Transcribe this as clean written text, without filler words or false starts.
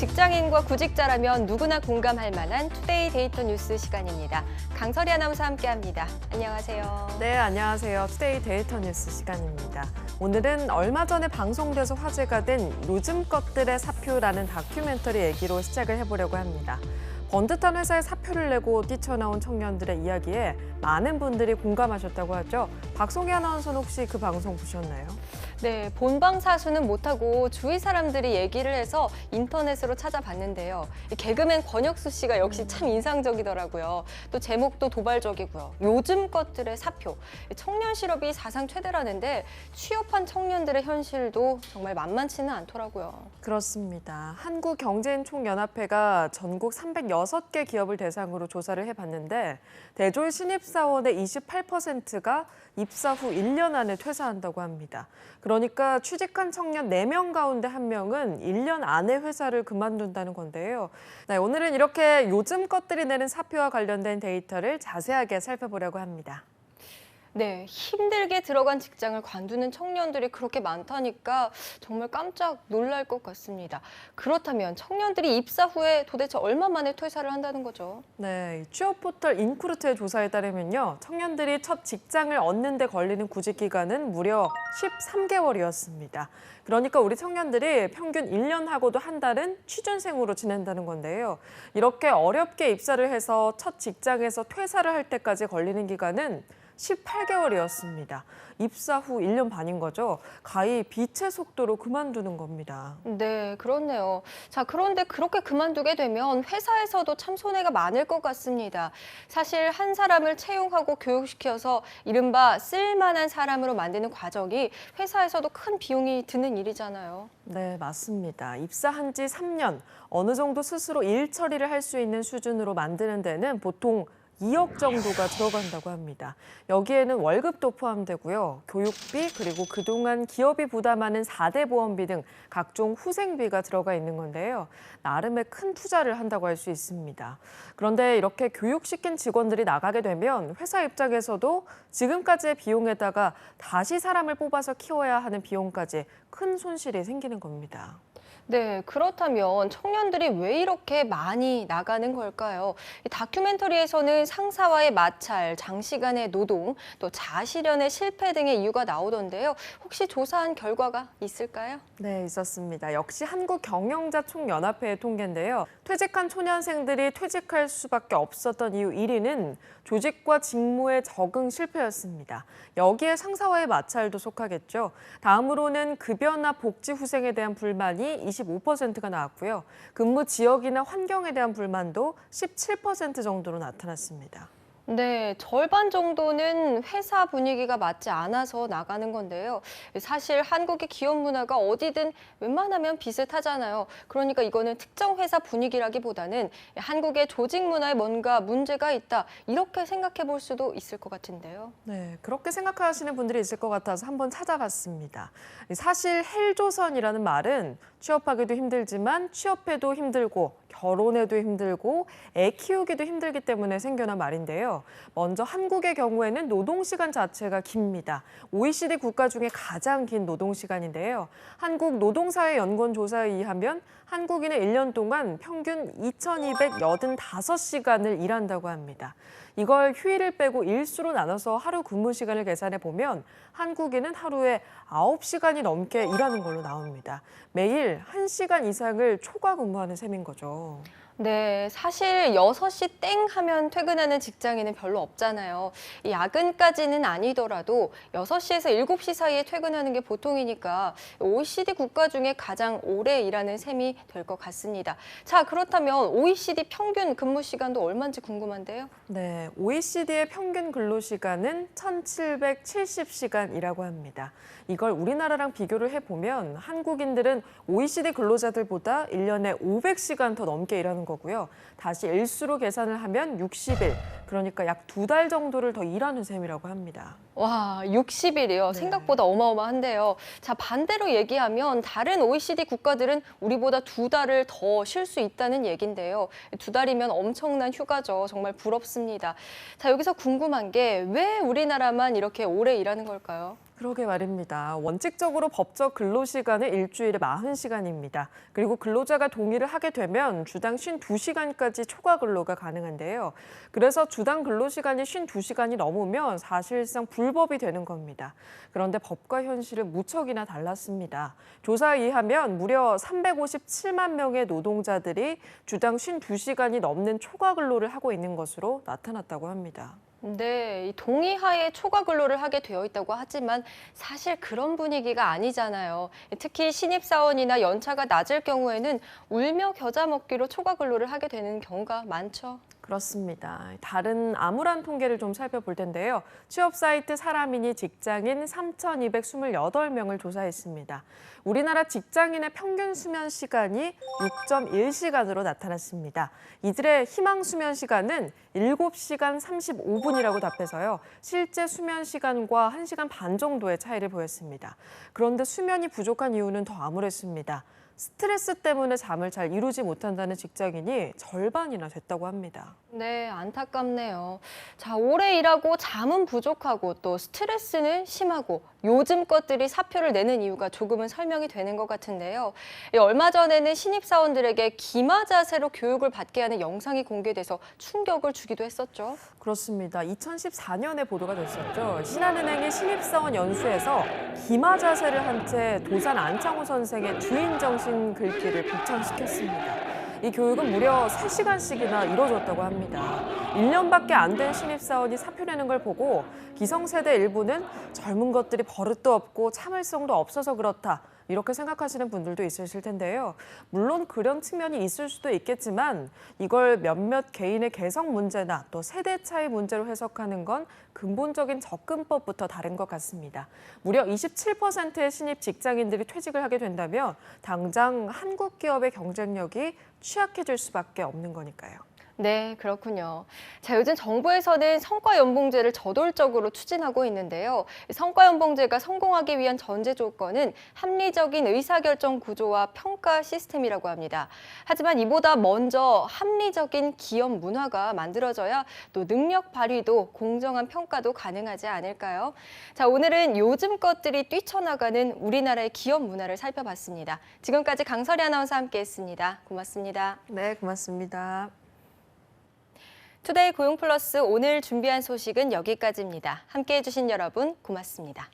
직장인과 구직자라면 누구나 공감할 만한 투데이 데이터 뉴스 시간입니다. 강설희 아나운서와 함께합니다. 안녕하세요. 네, 안녕하세요. 투데이 데이터 뉴스 시간입니다. 오늘은 얼마 전에 방송돼서 화제가 된 요즘 것들의 사표라는 다큐멘터리 얘기로 시작을 해보려고 합니다. 번듯한 회사에 사표를 내고 뛰쳐나온 청년들의 이야기에 많은 분들이 공감하셨다고 하죠. 박송희 아나운서는 혹시 그 방송 보셨나요? 네, 본방사수는 못하고 주위 사람들이 얘기를 해서 인터넷으로 찾아봤는데요. 이 개그맨 권혁수 씨가 역시 참 인상적이더라고요. 또 제목도 도발적이고요. 요즘 것들의 사표. 청년 실업이 사상 최대라는데 취업한 청년들의 현실도 정말 만만치는 않더라고요. 그렇습니다. 한국경제인총연합회가 전국 306개 기업을 대상으로 조사를 해봤는데 대졸 신입사원의 28%가 입사 후 1년 안에 퇴사한다고 합니다. 그러니까 취직한 청년 4명 가운데 1명은 1년 안에 회사를 그만둔다는 건데요. 네, 오늘은 이렇게 요즘 것들이 내는 사표와 관련된 데이터를 자세하게 살펴보려고 합니다. 네, 힘들게 들어간 직장을 관두는 청년들이 그렇게 많다니까 정말 깜짝 놀랄 것 같습니다. 그렇다면 청년들이 입사 후에 도대체 얼마 만에 퇴사를 한다는 거죠? 네, 취업 포털 인크루트의 조사에 따르면요. 청년들이 첫 직장을 얻는 데 걸리는 구직 기간은 무려 13개월이었습니다. 그러니까 우리 청년들이 평균 1년 하고도 한 달은 취준생으로 지낸다는 건데요. 이렇게 어렵게 입사를 해서 첫 직장에서 퇴사를 할 때까지 걸리는 기간은 18개월이었습니다. 입사 후 1년 반인 거죠. 가히 빛의 속도로 그만두는 겁니다. 네, 그렇네요. 자, 그런데 그렇게 그만두게 되면 회사에서도 참 손해가 많을 것 같습니다. 사실 한 사람을 채용하고 교육시켜서 이른바 쓸만한 사람으로 만드는 과정이 회사에서도 큰 비용이 드는 일이잖아요. 네, 맞습니다. 입사한 지 3년, 어느 정도 스스로 일 처리를 할 수 있는 수준으로 만드는 데는 보통 2억 정도가 들어간다고 합니다. 여기에는 월급도 포함되고요. 교육비 그리고 그동안 기업이 부담하는 4대 보험비 등 각종 후생비가 들어가 있는 건데요. 나름의 큰 투자를 한다고 할 수 있습니다. 그런데 이렇게 교육시킨 직원들이 나가게 되면 회사 입장에서도 지금까지의 비용에다가 다시 사람을 뽑아서 키워야 하는 비용까지 큰 손실이 생기는 겁니다. 네, 그렇다면 청년들이 왜 이렇게 많이 나가는 걸까요? 이 다큐멘터리에서는 상사와의 마찰, 장시간의 노동, 또 자아실현의 실패 등의 이유가 나오던데요. 혹시 조사한 결과가 있을까요? 네, 있었습니다. 역시 한국경영자총연합회의 통계인데요. 퇴직한 초년생들이 퇴직할 수밖에 없었던 이유 1위는 조직과 직무의 적응 실패였습니다. 여기에 상사와의 마찰도 속하겠죠. 다음으로는 급여나 복지 후생에 대한 불만이 25%가 나왔고요. 근무 지역이나 환경에 대한 불만도 17% 정도로 나타났습니다. 네, 절반 정도는 회사 분위기가 맞지 않아서 나가는 건데요. 사실 한국의 기업 문화가 어디든 웬만하면 비슷하잖아요. 그러니까 이거는 특정 회사 분위기라기보다는 한국의 조직 문화에 뭔가 문제가 있다, 이렇게 생각해 볼 수도 있을 것 같은데요. 네, 그렇게 생각하시는 분들이 있을 것 같아서 한번 찾아봤습니다. 사실 헬조선이라는 말은 취업하기도 힘들지만 취업해도 힘들고 결혼해도 힘들고 애 키우기도 힘들기 때문에 생겨난 말인데요. 먼저 한국의 경우에는 노동시간 자체가 깁니다. OECD 국가 중에 가장 긴 노동시간인데요. 한국노동사회연구원 조사에 의하면 한국인은 1년 동안 평균 2,285시간을 일한다고 합니다. 이걸 휴일을 빼고 일수로 나눠서 하루 근무 시간을 계산해 보면 한국인은 하루에 9시간이 넘게 일하는 걸로 나옵니다. 매일 1시간 이상을 초과 근무하는 셈인 거죠. 네, 사실 6시 땡 하면 퇴근하는 직장인은 별로 없잖아요. 이 야근까지는 아니더라도 6시에서 7시 사이에 퇴근하는 게 보통이니까 OECD 국가 중에 가장 오래 일하는 셈이 될 것 같습니다. 자, 그렇다면 OECD 평균 근무 시간도 얼마인지 궁금한데요. 네, OECD의 평균 근로시간은 1,770시간이라고 합니다. 이걸 우리나라랑 비교를 해보면 한국인들은 OECD 근로자들보다 1년에 500시간 더 넘게 일하는 거고요. 다시 일수로 계산을 하면 60일, 그러니까 약 2달 정도를 더 일하는 셈이라고 합니다. 와, 60일이요. 네. 생각보다 어마어마한데요. 자, 반대로 얘기하면 다른 OECD 국가들은 우리보다 2달을 더 쉴 수 있다는 얘긴데요. 2달이면 엄청난 휴가죠. 정말 부럽습니다. 자, 여기서 궁금한 게 왜 우리나라만 이렇게 오래 일하는 걸까요? 그러게 말입니다. 원칙적으로 법적 근로시간은 일주일에 40시간입니다. 그리고 근로자가 동의를 하게 되면 주당 52시간까지 초과 근로가 가능한데요. 그래서 주당 근로시간이 52시간이 넘으면 사실상 불법이 되는 겁니다. 그런데 법과 현실은 무척이나 달랐습니다. 조사에 의하면 무려 357만 명의 노동자들이 주당 52시간이 넘는 초과 근로를 하고 있는 것으로 나타났다고 합니다. 네, 이 동의하에 초과 근로를 하게 되어 있다고 하지만 사실 그런 분위기가 아니잖아요. 특히 신입사원이나 연차가 낮을 경우에는 울며 겨자 먹기로 초과 근로를 하게 되는 경우가 많죠. 그렇습니다. 다른 암울한 통계를 좀 살펴볼 텐데요. 취업 사이트 사람인이 직장인 3,228명을 조사했습니다. 우리나라 직장인의 평균 수면 시간이 6.1시간으로 나타났습니다. 이들의 희망 수면 시간은 7시간 35분이라고 답해서요. 실제 수면 시간과 1시간 반 정도의 차이를 보였습니다. 그런데 수면이 부족한 이유는 더 암울했습니다. 스트레스 때문에 잠을 잘 이루지 못한다는 직장인이 절반이나 됐다고 합니다. 네, 안타깝네요. 자, 오래 일하고 잠은 부족하고 또 스트레스는 심하고 요즘 것들이 사표를 내는 이유가 조금은 설명이 되는 것 같은데요. 얼마 전에는 신입사원들에게 기마 자세로 교육을 받게 하는 영상이 공개돼서 충격을 주기도 했었죠. 그렇습니다. 2014년에 보도가 됐었죠. 신한은행의 신입사원 연수에서 기마 자세를 한 채 도산 안창호 선생의 주인정신 글귀를 복창시켰습니다. 이 교육은 무려 3시간씩이나 이뤄졌다고 합니다. 1년밖에 안 된 신입사원이 사표 내는 걸 보고 기성세대 일부는 젊은 것들이 버릇도 없고 참을성도 없어서 그렇다. 이렇게 생각하시는 분들도 있으실 텐데요. 물론 그런 측면이 있을 수도 있겠지만 이걸 몇몇 개인의 개성 문제나 또 세대 차이 문제로 해석하는 건 근본적인 접근법부터 다른 것 같습니다. 무려 27%의 신입 직장인들이 퇴직을 하게 된다면 당장 한국 기업의 경쟁력이 취약해질 수밖에 없는 거니까요. 네, 그렇군요. 자, 요즘 정부에서는 성과연봉제를 저돌적으로 추진하고 있는데요. 성과연봉제가 성공하기 위한 전제 조건은 합리적인 의사결정 구조와 평가 시스템이라고 합니다. 하지만 이보다 먼저 합리적인 기업 문화가 만들어져야 또 능력 발휘도 공정한 평가도 가능하지 않을까요? 자, 오늘은 요즘 것들이 뛰쳐나가는 우리나라의 기업 문화를 살펴봤습니다. 지금까지 강설이 아나운서와 함께했습니다. 고맙습니다. 네, 고맙습니다. 투데이 고용플러스 오늘 준비한 소식은 여기까지입니다. 함께해 주신 여러분 고맙습니다.